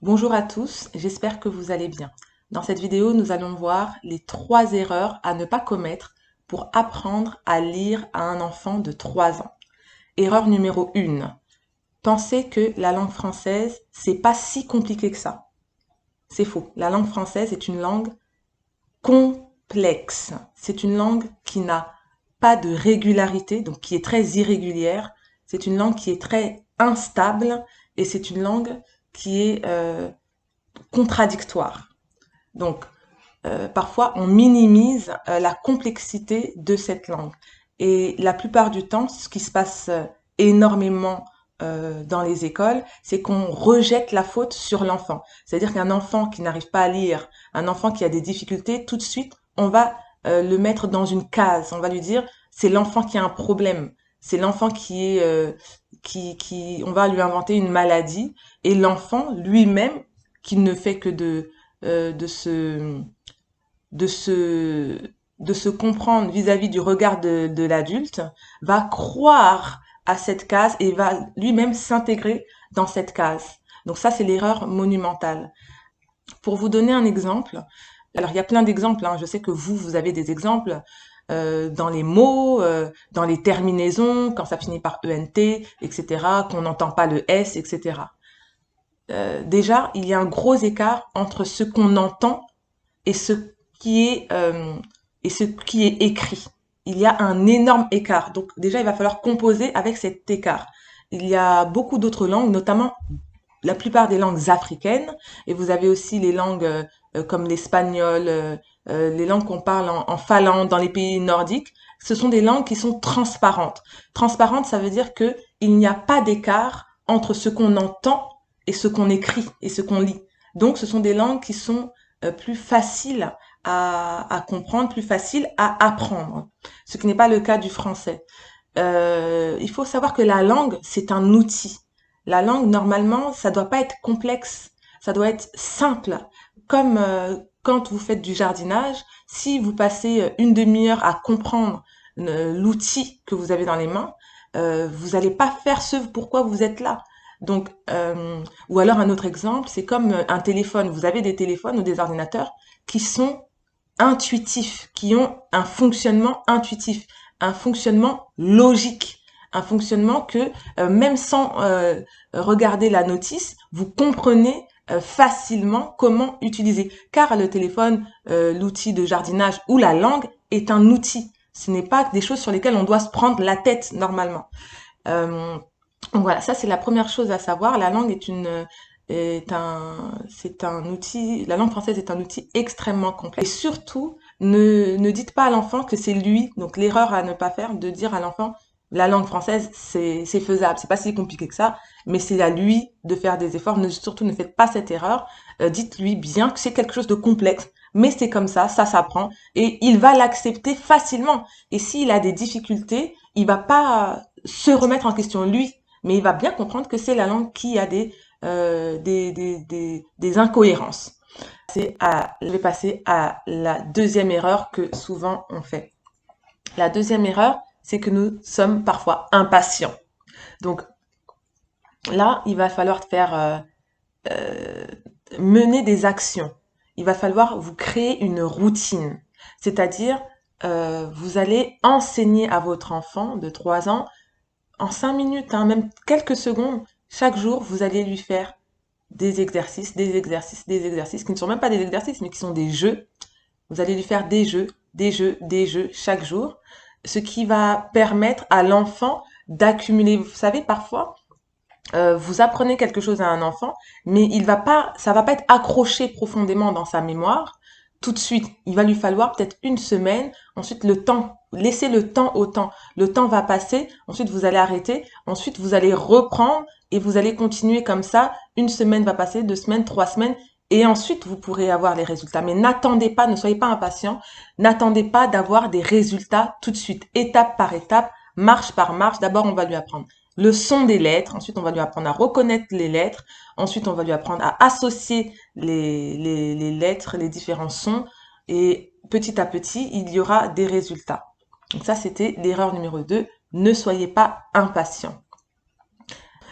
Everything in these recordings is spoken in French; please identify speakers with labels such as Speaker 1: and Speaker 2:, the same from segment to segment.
Speaker 1: Bonjour à tous, j'espère que vous allez bien. Dans cette vidéo, nous allons voir les 3 erreurs à ne pas commettre pour apprendre à lire à un enfant de 3 ans. Erreur numéro 1. Pensez que la langue française, c'est pas si compliqué que ça. C'est faux. La langue française est une langue complexe. C'est une langue qui n'a pas de régularité, donc qui est très irrégulière. C'est une langue qui est très instable et c'est une langue qui est contradictoire. Donc, parfois, on minimise la complexité de cette langue. Et la plupart du temps, ce qui se passe énormément dans les écoles, c'est qu'on rejette la faute sur l'enfant. C'est-à-dire qu'un enfant qui n'arrive pas à lire, un enfant qui a des difficultés, tout de suite, on va le mettre dans une case. On va lui dire, c'est l'enfant qui a un problème. C'est l'enfant qui est, on va lui inventer une maladie. Et l'enfant lui-même, qui ne fait que de se de se, de se comprendre vis-à-vis du regard de l'adulte, va croire à cette case et va lui-même s'intégrer dans cette case. Donc ça, c'est l'erreur monumentale. Pour vous donner un exemple, alors il y a plein d'exemples, hein, je sais que vous avez des exemples dans les mots, dans les terminaisons, quand ça finit par ENT, etc., qu'on n'entend pas le S, etc. Déjà, il y a un gros écart entre ce qu'on entend et qui est, euh, ce qui est écrit. Il y a un énorme écart. Donc déjà, il va falloir composer avec cet écart. Il y a beaucoup d'autres langues, notamment la plupart des langues africaines, et vous avez aussi les langues comme l'espagnol, les langues qu'on parle en Finlande, dans les pays nordiques. Ce sont des langues qui sont transparentes. Transparentes, ça veut dire que il n'y a pas d'écart entre ce qu'on entend et ce qu'on écrit et ce qu'on lit. Donc, ce sont des langues qui sont plus faciles à comprendre, plus faciles à apprendre, ce qui n'est pas le cas du français. Il faut savoir que la langue, c'est un outil. La langue, normalement, ça doit pas être complexe, ça doit être simple. Comme quand vous faites du jardinage, si vous passez une demi-heure à comprendre l'outil que vous avez dans les mains, vous n'allez pas faire ce pourquoi vous êtes là. Donc, ou alors un autre exemple, c'est comme un téléphone. Vous avez des téléphones ou des ordinateurs qui sont intuitifs, qui ont un fonctionnement intuitif, un fonctionnement logique, un fonctionnement que même sans regarder la notice, vous comprenez facilement comment utiliser. Car le téléphone, l'outil de jardinage ou la langue est un outil. Ce n'est pas des choses sur lesquelles on doit se prendre la tête normalement. Euh, donc voilà, ça c'est la première chose à savoir. La langue c'est un outil, la langue française est un outil extrêmement complexe. Et surtout, ne dites pas à l'enfant que c'est lui, donc l'erreur à ne pas faire, de dire à l'enfant, la langue française, c'est faisable, c'est pas si compliqué que ça, mais c'est à lui de faire des efforts. Surtout, ne faites pas cette erreur. Dites-lui bien que c'est quelque chose de complexe, mais c'est comme ça s'apprend, et il va l'accepter facilement. Et s'il a des difficultés, il va pas se remettre en question lui, mais il va bien comprendre que c'est la langue qui a des incohérences. Je vais passer à la deuxième erreur que souvent on fait. La deuxième erreur, c'est que nous sommes parfois impatients. Donc là, il va falloir faire euh, mener des actions. Il va falloir vous créer une routine. C'est-à-dire, vous allez enseigner à votre enfant de 3 ans en 5 minutes, hein, même quelques secondes, chaque jour, vous allez lui faire des exercices, des exercices, des exercices, qui ne sont même pas des exercices, mais qui sont des jeux. Vous allez lui faire des jeux, des jeux, des jeux chaque jour, ce qui va permettre à l'enfant d'accumuler. Vous savez, parfois, vous apprenez quelque chose à un enfant, mais ça va pas être accroché profondément dans sa mémoire tout de suite. Il va lui falloir peut-être une semaine, ensuite le temps, laissez le temps au temps. Le temps va passer, ensuite vous allez arrêter, ensuite vous allez reprendre et vous allez continuer comme ça. Une semaine va passer, 2 semaines, 3 semaines, et ensuite vous pourrez avoir les résultats. Mais n'attendez pas, ne soyez pas impatient, n'attendez pas d'avoir des résultats tout de suite, étape par étape, marche par marche. D'abord, on va lui apprendre le son des lettres. Ensuite, on va lui apprendre à reconnaître les lettres. Ensuite, on va lui apprendre à associer les lettres, les différents sons. Et petit à petit, il y aura des résultats. Donc ça, c'était l'erreur numéro 2. Ne soyez pas impatient.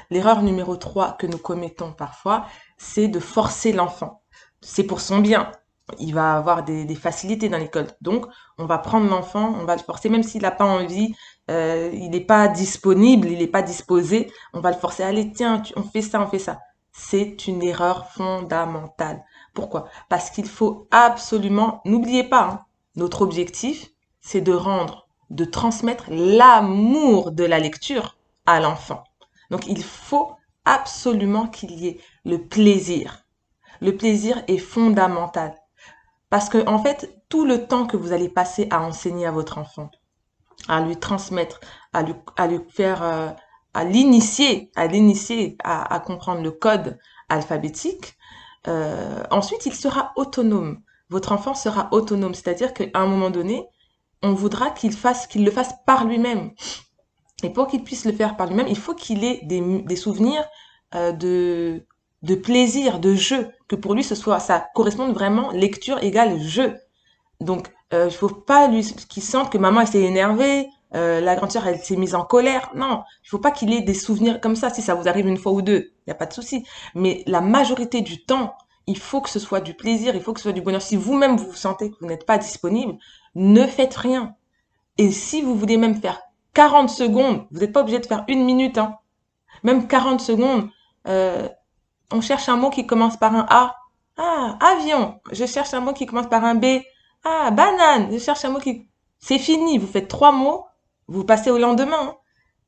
Speaker 1: L'erreur numéro 3 que nous commettons parfois, c'est de forcer l'enfant. C'est pour son bien. Il va avoir des facilités dans l'école. Donc, on va prendre l'enfant, on va le forcer, même s'il n'a pas envie, il n'est pas disponible, il n'est pas disposé, on va le forcer. Allez, tiens, on fait ça, on fait ça. C'est une erreur fondamentale. Pourquoi? Parce qu'il faut absolument, n'oubliez pas, hein, notre objectif, c'est de transmettre l'amour de la lecture à l'enfant. Donc, il faut absolument qu'il y ait le plaisir. Le plaisir est fondamental. Parce que, en fait, tout le temps que vous allez passer à enseigner à votre enfant, à lui transmettre, à lui faire, à l'initier à comprendre le code alphabétique, ensuite, il sera autonome. Votre enfant sera autonome. C'est-à-dire qu'à un moment donné, on voudra qu'il le fasse par lui-même. Et pour qu'il puisse le faire par lui-même, il faut qu'il ait des souvenirs de plaisir, de jeu, que pour lui, ça corresponde vraiment, lecture égale jeu. Donc, il faut pas qu'il sente que maman elle s'est énervée, la grande sœur elle s'est mise en colère. Non, il faut pas qu'il ait des souvenirs comme ça. Si ça vous arrive une fois ou deux, il y a pas de souci. Mais la majorité du temps, il faut que ce soit du plaisir, il faut que ce soit du bonheur. Si vous-même vous sentez que vous n'êtes pas disponible, ne faites rien. Et si vous voulez même faire 40 secondes, vous n'êtes pas obligé de faire une minute, hein. Même 40 secondes, euh, on cherche un mot qui commence par un A. Ah, avion. Je cherche un mot qui commence par un B. Ah, banane. Je cherche un mot qui... C'est fini. Vous faites 3 mots. Vous passez au lendemain, hein.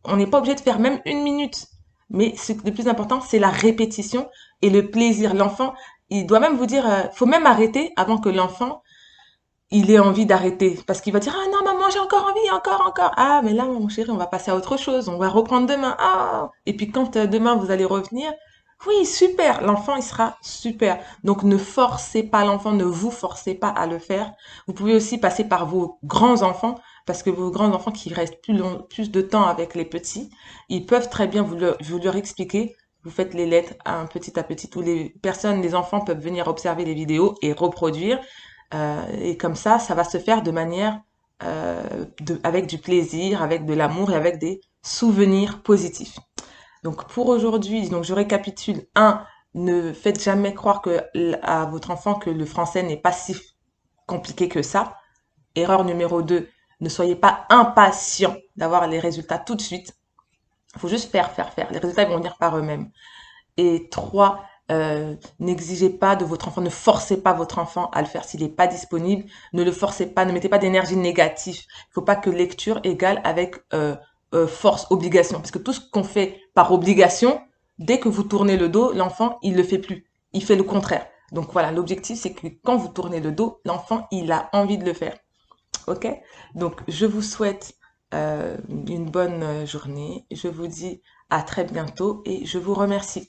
Speaker 1: On n'est pas obligé de faire même une minute. Mais le plus important, c'est la répétition et le plaisir. L'enfant, il doit même vous dire, faut même arrêter avant que l'enfant, il ait envie d'arrêter. Parce qu'il va dire, ah non, maman, j'ai encore envie, encore, encore. Ah, mais là, mon chéri, on va passer à autre chose. On va reprendre demain. Ah. Et puis quand demain, vous allez revenir, oui, super. L'enfant, il sera super. Donc, ne forcez pas l'enfant, ne vous forcez pas à le faire. Vous pouvez aussi passer par vos grands-enfants, parce que vos grands-enfants qui restent plus de temps avec les petits, ils peuvent très bien vous leur expliquer. Vous faites les lettres petit à petit. Les enfants peuvent venir observer les vidéos et reproduire. Et comme ça va se faire de manière, avec du plaisir, avec de l'amour et avec des souvenirs positifs. Donc pour aujourd'hui, donc je récapitule. Un, ne faites jamais croire à votre enfant que le français n'est pas si compliqué que ça. Erreur numéro 2, ne soyez pas impatient d'avoir les résultats tout de suite. Il faut juste faire. Les résultats vont venir par eux-mêmes. Et 3, n'exigez pas de votre enfant, ne forcez pas votre enfant à le faire s'il n'est pas disponible. Ne le forcez pas, ne mettez pas d'énergie négative. Il ne faut pas que lecture égale avec force, obligation. Parce que tout ce qu'on fait par obligation, dès que vous tournez le dos, l'enfant, il le fait plus. Il fait le contraire. Donc voilà, l'objectif, c'est que quand vous tournez le dos, l'enfant, il a envie de le faire. OK? Donc, je vous souhaite une bonne journée. Je vous dis à très bientôt et je vous remercie.